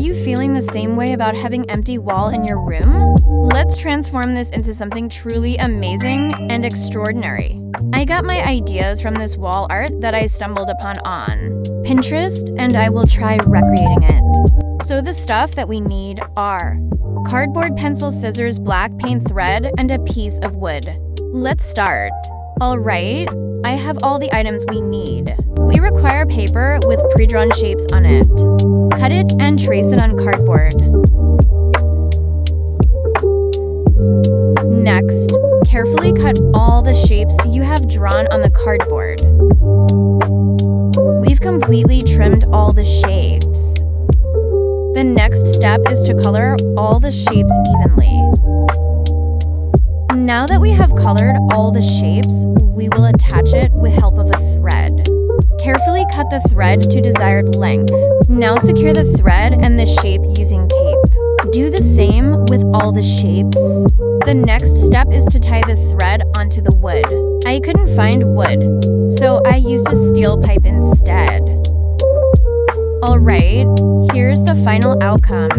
you feeling the same way about having empty wall in your room? Let's transform this into something truly amazing and extraordinary. I got my ideas from this wall art that I stumbled upon on Pinterest, and I will try recreating it. So the stuff that we need are cardboard, pencil, scissors, black paint, thread, and a piece of wood. Let's start. Alright, I have all the items we need. We require paper with pre-drawn shapes on it. Cut it and trace it on cardboard. Next, carefully cut all the shapes you have drawn on the cardboard. We've completely trimmed all the shapes. The next step is to color all the shapes evenly. Now that we have colored all the shapes, we will attach it with help of a thread. Carefully cut the thread to desired length. Now secure the thread and the shape using tape. Do the same with all the shapes. The next step is to tie the thread onto the wood. I couldn't find wood, so I used a steel pipe instead. Alright, here's the final outcome.